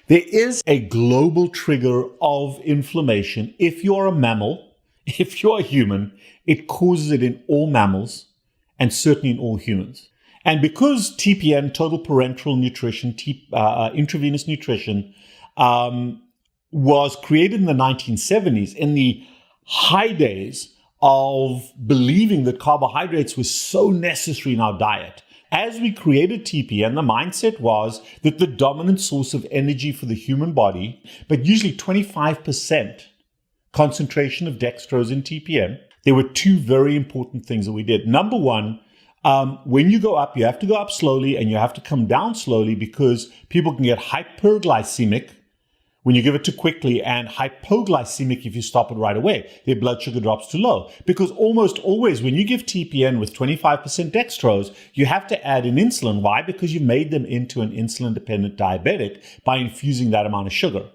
There is a global trigger of inflammation. If you're a mammal, if you're a human, it causes it in all mammals and certainly in all humans. And because TPN, total parenteral nutrition, intravenous nutrition, was created in the 1970s, in the high days of believing that carbohydrates were so necessary in our diet, as we created TPN, the mindset was that the dominant source of energy for the human body, but usually 25% concentration of dextrose in TPN, there were two very important things that we did. Number one, when you go up, you have to go up slowly and you have to come down slowly because people can get hyperglycemic when you give it too quickly and hypoglycemic if you stop it right away. Their blood sugar drops too low. Because almost always when you give TPN with 25% dextrose, you have to add in insulin. Why? Because you made them into an insulin-dependent diabetic by infusing that amount of sugar.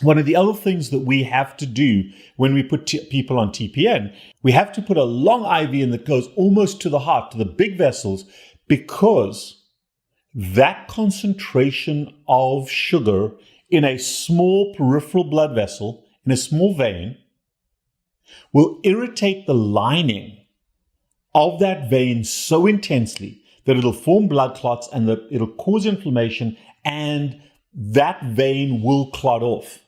One of the other things that we have to do when we put people on TPN, we have to put a long IV in that goes almost to the heart, to the big vessels, because that concentration of sugar in a small peripheral blood vessel, in a small vein, will irritate the lining of that vein so intensely that it'll form blood clots and that it'll cause inflammation and that vein will clot off.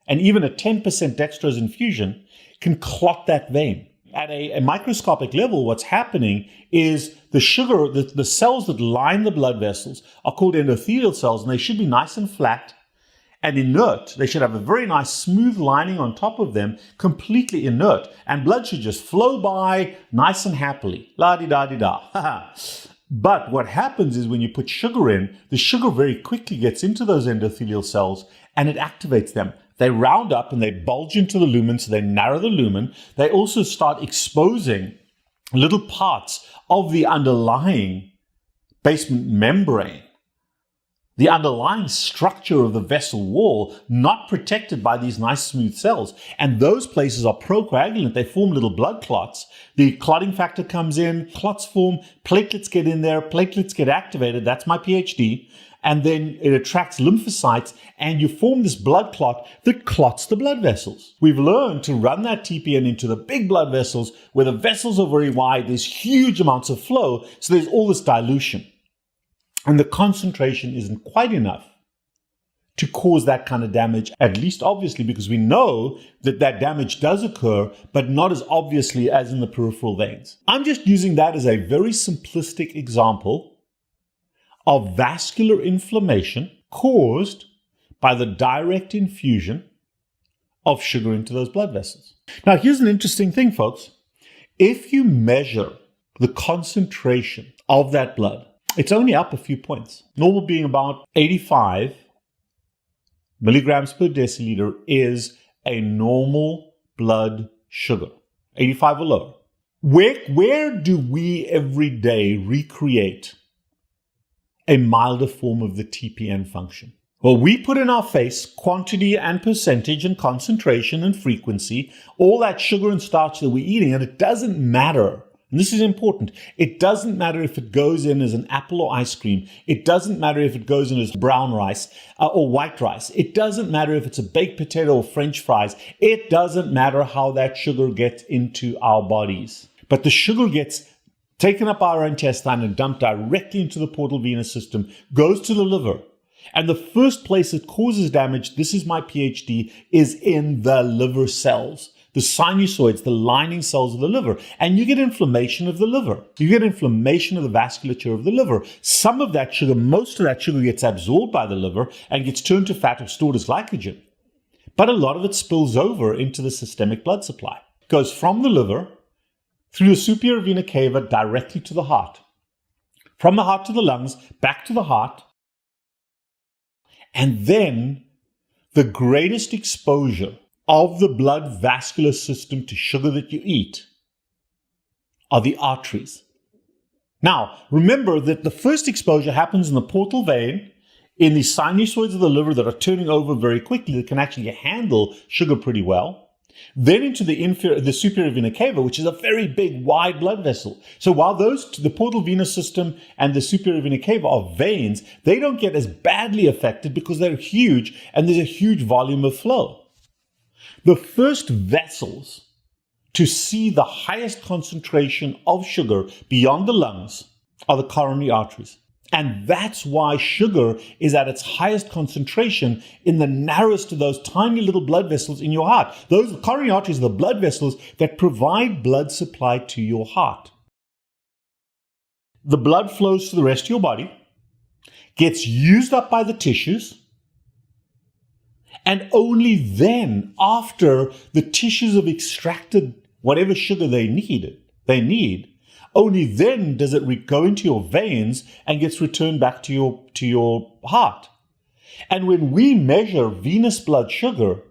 And even a 10% dextrose infusion can clot that vein. At a microscopic level, what's happening is the sugar, the cells that line the blood vessels are called endothelial cells, and they should be nice and flat and inert. They should have a very nice smooth lining on top of them, completely inert, and blood should just flow by nice and happily. La-di-da-di-da. But what happens is when you put sugar in, the sugar very quickly gets into those endothelial cells and it activates them. They round up and they bulge into the lumen, so they narrow the lumen. They also start exposing little parts of the underlying basement membrane, the underlying structure of the vessel wall, not protected by these nice smooth cells. And those places are procoagulant. They form little blood clots. The clotting factor comes in, clots form, platelets get in there, platelets get activated. That's my PhD. And then it attracts lymphocytes and you form this blood clot that clots the blood vessels. We've learned to run that TPN into the big blood vessels where the vessels are very wide. There's huge amounts of flow. So there's all this dilution. And the concentration isn't quite enough to cause that kind of damage, at least obviously, because we know that that damage does occur, but not as obviously as in the peripheral veins. I'm just using that as a very simplistic example of vascular inflammation caused by the direct infusion of sugar into those blood vessels. Now, here's an interesting thing, folks. If you measure the concentration of that blood, it's only up a few points. Normal being about 85 milligrams per deciliter is a normal blood sugar, 85 or lower. Where do we every day recreate a milder form of the TPN function? Well, we put in our face quantity and percentage and concentration and frequency, all that sugar and starch that we're eating, and it doesn't matter. And this is important. It doesn't matter if it goes in as an apple or ice cream. It doesn't matter if it goes in as brown rice or white rice. It doesn't matter if it's a baked potato or French fries. It doesn't matter how that sugar gets into our bodies. But the sugar gets taken up our intestine and dumped directly into the portal venous system, goes to the liver. And the first place it causes damage, this is my PhD, is in the liver cells. The sinusoids, the lining cells of the liver. And you get inflammation of the liver. You get inflammation of the vasculature of the liver. Some of that sugar, most of that sugar gets absorbed by the liver and gets turned to fat or stored as glycogen. But a lot of it spills over into the systemic blood supply. It goes from the liver through the superior vena cava directly to the heart. From the heart to the lungs, back to the heart. And then the greatest exposure of the blood vascular system to sugar that you eat are the arteries. Now, remember that the first exposure happens in the portal vein, in the sinusoids of the liver that are turning over very quickly, that can actually handle sugar pretty well. then into the superior vena cava, which is a very big, wide blood vessel. So while the portal venous system and the superior vena cava are veins, they don't get as badly affected because they're huge and there's a huge volume of flow. The first vessels to see the highest concentration of sugar beyond the lungs are the coronary arteries. And that's why sugar is at its highest concentration in the narrowest of those tiny little blood vessels in your heart. Those coronary arteries are the blood vessels that provide blood supply to your heart. The blood flows to the rest of your body, gets used up by the tissues, and only then, after the tissues have extracted whatever sugar they need, only then does it go into your veins and gets returned back to your heart. And when we measure venous blood sugar,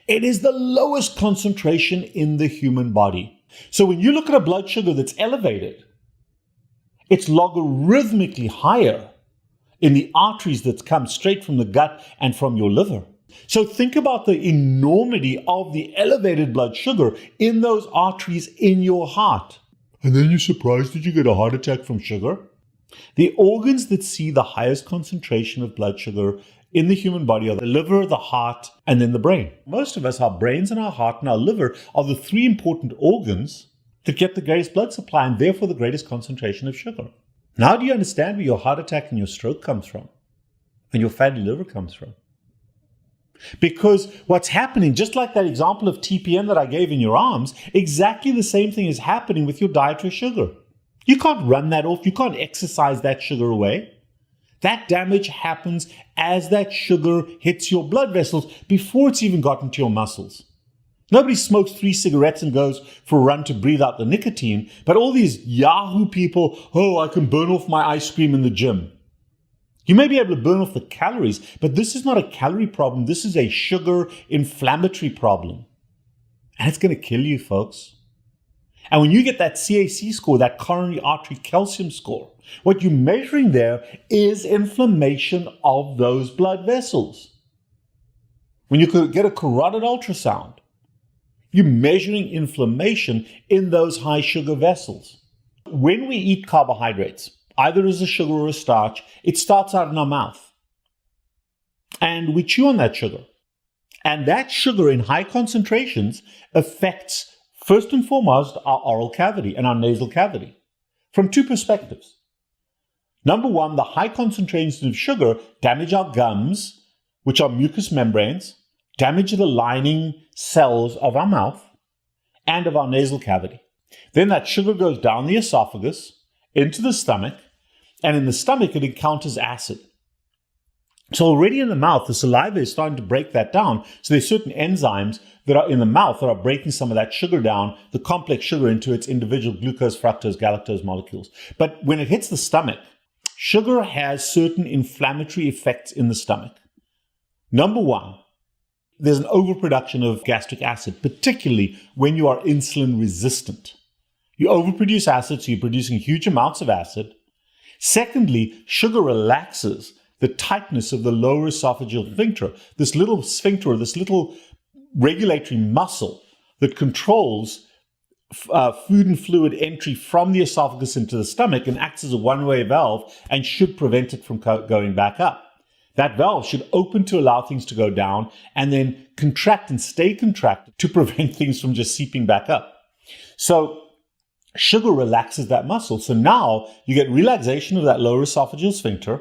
it is the lowest concentration in the human body. So when you look at a blood sugar that's elevated, it's logarithmically higher in the arteries that come straight from the gut and from your liver. So think about the enormity of the elevated blood sugar in those arteries in your heart. And then you're surprised that you get a heart attack from sugar? The organs that see the highest concentration of blood sugar in the human body are the liver, the heart, and then the brain. Most of us, our brains and our heart and our liver are the three important organs that get the greatest blood supply and therefore the greatest concentration of sugar. Now do you understand where your heart attack and your stroke comes from? And your fatty liver comes from? Because what's happening, just like that example of TPN that I gave in your arms, exactly the same thing is happening with your dietary sugar. You can't run that off. You can't exercise that sugar away. That damage happens as that sugar hits your blood vessels before it's even gotten to your muscles. Nobody smokes 3 cigarettes and goes for a run to breathe out the nicotine, but all these Yahoo people, oh, I can burn off my ice cream in the gym. You may be able to burn off the calories, but this is not a calorie problem. This is a sugar inflammatory problem. And it's going to kill you, folks. And when you get that CAC score, that coronary artery calcium score, what you're measuring there is inflammation of those blood vessels. When you could get a carotid ultrasound, you're measuring inflammation in those high sugar vessels. When we eat carbohydrates, either as a sugar or a starch, it starts out in our mouth. And we chew on that sugar. And that sugar in high concentrations affects, first and foremost, our oral cavity and our nasal cavity from two perspectives. Number one, the high concentrations of sugar damage our gums, which are mucous membranes, damage the lining cells of our mouth and of our nasal cavity. Then that sugar goes down the esophagus, into the stomach, and in the stomach it encounters acid. So already in the mouth, the saliva is starting to break that down. So there's certain enzymes that are in the mouth that are breaking some of that sugar down, the complex sugar, into its individual glucose, fructose, galactose molecules. But when it hits the stomach, sugar has certain inflammatory effects in the stomach. Number one, there's an overproduction of gastric acid, particularly when you are insulin resistant. You overproduce acid, so you're producing huge amounts of acid. Secondly, sugar relaxes the tightness of the lower esophageal sphincter, this little sphincter, this little regulatory muscle that controls food and fluid entry from the esophagus into the stomach and acts as a one-way valve and should prevent it from going back up. That valve should open to allow things to go down and then contract and stay contracted to prevent things from just seeping back up. So sugar relaxes that muscle. So now you get relaxation of that lower esophageal sphincter.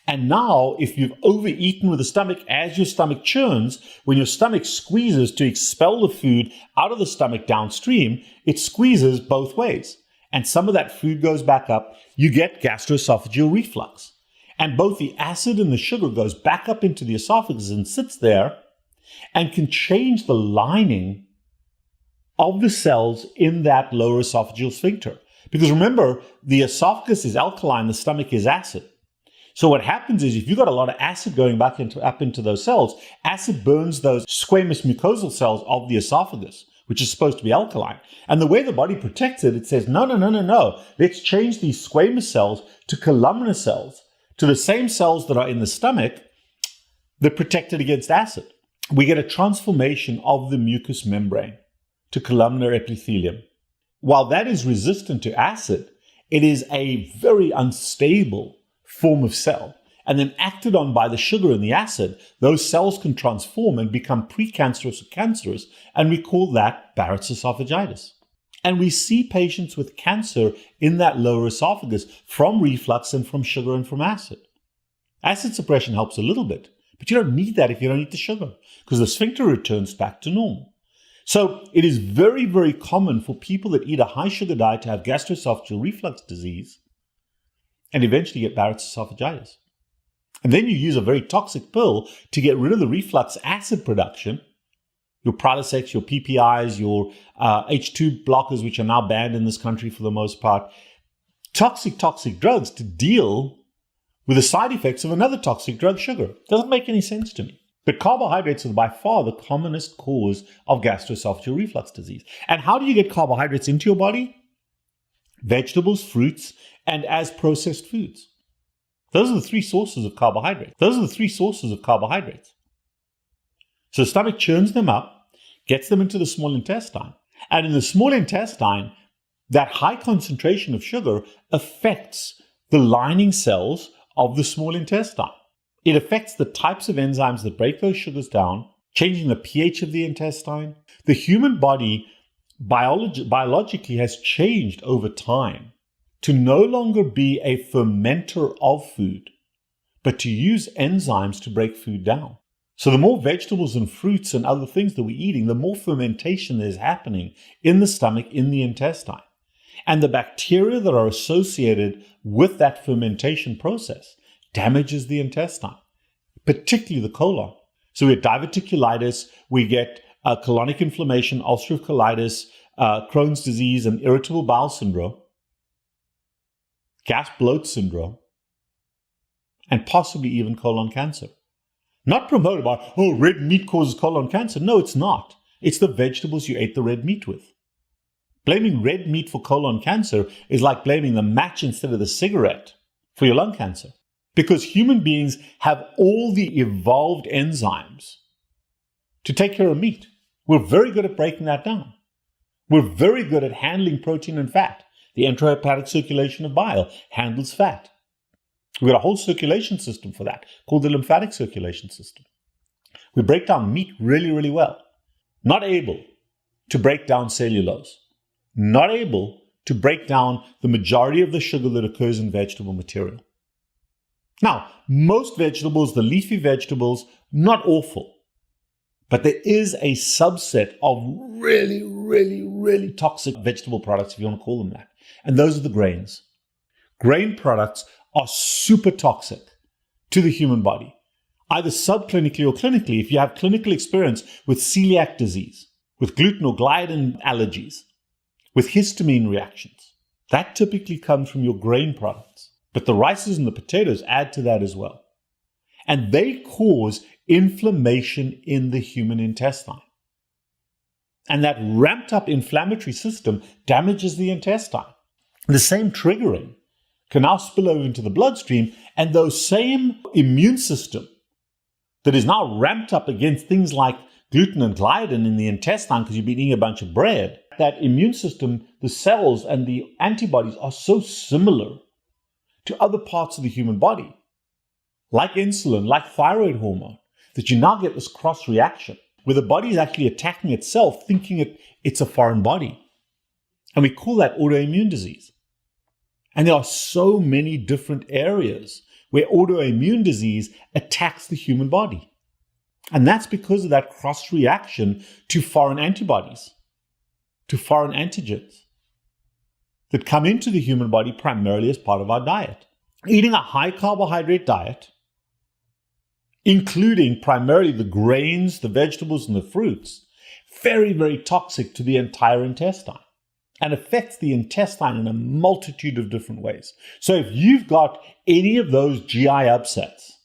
And now if you've overeaten with the stomach, as your stomach churns, when your stomach squeezes to expel the food out of the stomach downstream, it squeezes both ways. And some of that food goes back up. You get gastroesophageal reflux. And both the acid and the sugar goes back up into the esophagus and sits there and can change the lining of the cells in that lower esophageal sphincter. Because remember, the esophagus is alkaline, the stomach is acid. So what happens is if you've got a lot of acid going back up into those cells, acid burns those squamous mucosal cells of the esophagus, which is supposed to be alkaline. And the way the body protects it, it says, no. Let's change these squamous cells to columnar cells, to the same cells that are in the stomach that protect it against acid. we get a transformation of the mucous membrane to columnar epithelium. While that is resistant to acid, it is a very unstable form of cell. And then acted on by the sugar and the acid, those cells can transform and become precancerous or cancerous, and we call that Barrett's esophagitis. And we see patients with cancer in that lower esophagus from reflux and from sugar and from acid. Acid suppression helps a little bit, but you don't need that if you don't eat the sugar, because the sphincter returns back to normal. So it is very, very common for people that eat a high sugar diet to have gastroesophageal reflux disease and eventually get Barrett's esophagitis. And then you use a very toxic pill to get rid of the reflux acid production, your Prilosec, your PPIs, your H2 blockers, which are now banned in this country for the most part, toxic drugs to deal with the side effects of another toxic drug, sugar. Doesn't make any sense to me. But carbohydrates are by far the commonest cause of gastroesophageal reflux disease. And how do you get carbohydrates into your body? Vegetables, fruits, and as processed foods. Those are the three sources of carbohydrates. So the stomach churns them up, gets them into the small intestine. And in the small intestine, that high concentration of sugar affects the lining cells of the small intestine. It affects the types of enzymes that break those sugars down, changing the pH of the intestine. The human body biologically has changed over time to no longer be a fermenter of food, but to use enzymes to break food down. So the more vegetables and fruits and other things that we're eating, the more fermentation that is happening in the stomach, in the intestine. And the bacteria that are associated with that fermentation process damages the intestine, particularly the colon. So we get diverticulitis, we get colonic inflammation, ulcerative colitis, Crohn's disease, and irritable bowel syndrome, gas bloat syndrome, and possibly even colon cancer. Not promoted by, red meat causes colon cancer. No, it's not. It's the vegetables you ate the red meat with. Blaming red meat for colon cancer is like blaming the match instead of the cigarette for your lung cancer. Because human beings have all the evolved enzymes to take care of meat. We're very good at breaking that down. We're very good at handling protein and fat. The enterohepatic circulation of bile handles fat. We've got a whole circulation system for that, called the lymphatic circulation system. We break down meat really, really well. Not able to break down cellulose. Not able to break down the majority of the sugar that occurs in vegetable material. Now, most vegetables, the leafy vegetables, not awful. But there is a subset of really, really, really toxic vegetable products, if you want to call them that. And those are the grains. Grain products are super toxic to the human body, either subclinically or clinically. If you have clinical experience with celiac disease, with gluten or gliadin allergies, with histamine reactions, that typically comes from your grain products. But the rices and the potatoes add to that as well. And they cause inflammation in the human intestine. And that ramped up inflammatory system damages the intestine. The same triggering can now spill over into the bloodstream, and those same immune system that is now ramped up against things like gluten and gliadin in the intestine because you've been eating a bunch of bread, that immune system, the cells and the antibodies are so similar to other parts of the human body, like insulin, like thyroid hormone, that you now get this cross reaction where the body is actually attacking itself, thinking it's a foreign body. And we call that autoimmune disease. And there are so many different areas where autoimmune disease attacks the human body. And that's because of that cross reaction to foreign antibodies, to foreign antigens that come into the human body primarily as part of our diet. Eating a high carbohydrate diet, including primarily the grains, the vegetables, and the fruits, very, very toxic to the entire intestine and affects the intestine in a multitude of different ways. So if you've got any of those GI upsets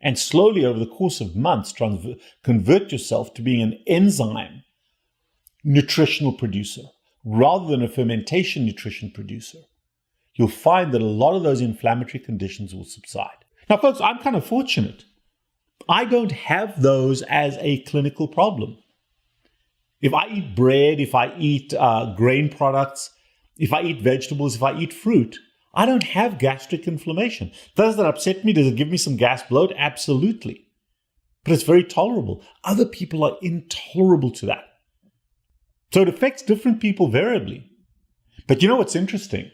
and slowly over the course of months convert yourself to being an enzyme nutritional producer rather than a fermentation nutrition producer, you'll find that a lot of those inflammatory conditions will subside. Now, folks, I'm kind of fortunate. I don't have those as a clinical problem. If I eat bread, if I eat grain products, if I eat vegetables, if I eat fruit, I don't have gastric inflammation. Does that upset me? Does it give me some gas bloat? Absolutely. But it's very tolerable. Other people are intolerable to that. So it affects different people variably. But you know what's interesting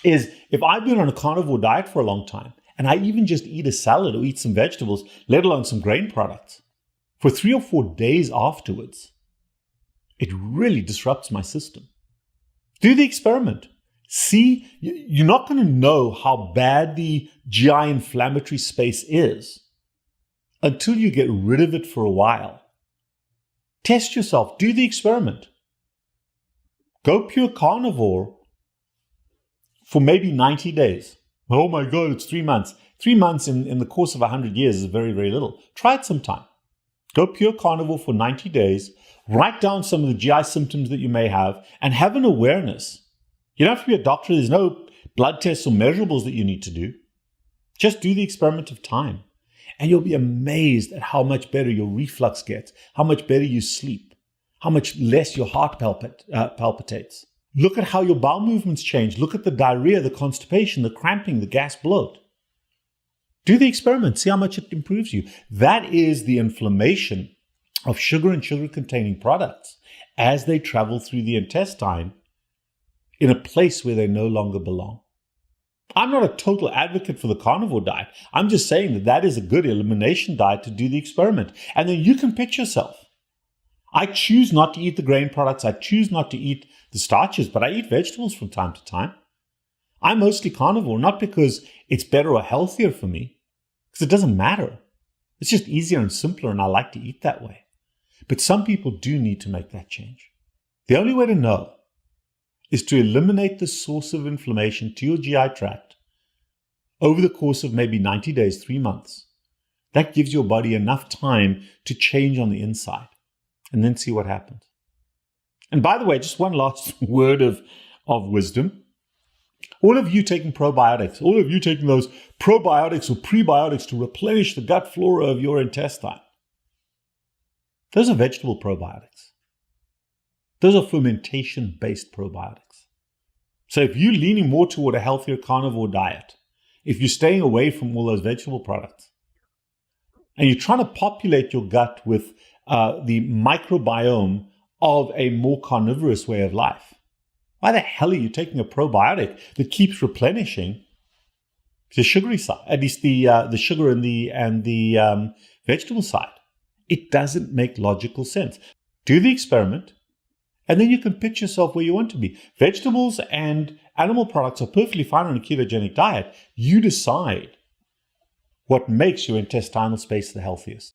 is if I've been on a carnivore diet for a long time, and I even just eat a salad or eat some vegetables, let alone some grain products, for 3 or 4 days afterwards, it really disrupts my system. Do the experiment. See, you're not going to know how bad the GI inflammatory space is until you get rid of it for a while. Test yourself. Do the experiment. Go pure carnivore for maybe 90 days. Oh my God, it's 3 months. 3 months in the course of 100 years is very, very little. Try it sometime. Go pure carnivore for 90 days. Write down some of the GI symptoms that you may have and have an awareness. You don't have to be a doctor. There's no blood tests or measurables that you need to do. Just do the experiment of time. And you'll be amazed at how much better your reflux gets, how much better you sleep, how much less your heart palpitates. Look at how your bowel movements change. Look at the diarrhea, the constipation, the cramping, the gas bloat. Do the experiment. See how much it improves you. That is the inflammation of sugar and sugar-containing products as they travel through the intestine in a place where they no longer belong. I'm not a total advocate for the carnivore diet. I'm just saying that that is a good elimination diet to do the experiment. And then you can pick yourself. I choose not to eat the grain products. I choose not to eat the starches, but I eat vegetables from time to time. I'm mostly carnivore, not because it's better or healthier for me, because it doesn't matter. It's just easier and simpler, and I like to eat that way. But some people do need to make that change. The only way to know is to eliminate the source of inflammation to your GI tract over the course of maybe 90 days, 3 months. That gives your body enough time to change on the inside and then see what happens. And by the way, just one last word of wisdom. All of you taking probiotics, all of you taking those probiotics or prebiotics to replenish the gut flora of your intestine, those are vegetable probiotics. Those are fermentation-based probiotics. So if you're leaning more toward a healthier carnivore diet, if you're staying away from all those vegetable products, and you're trying to populate your gut with the microbiome of a more carnivorous way of life, why the hell are you taking a probiotic that keeps replenishing the sugary side, at least the sugar and the vegetable side? It doesn't make logical sense. Do the experiment, and then you can pitch yourself where you want to be. Vegetables and animal products are perfectly fine on a ketogenic diet. You decide what makes your intestinal space the healthiest.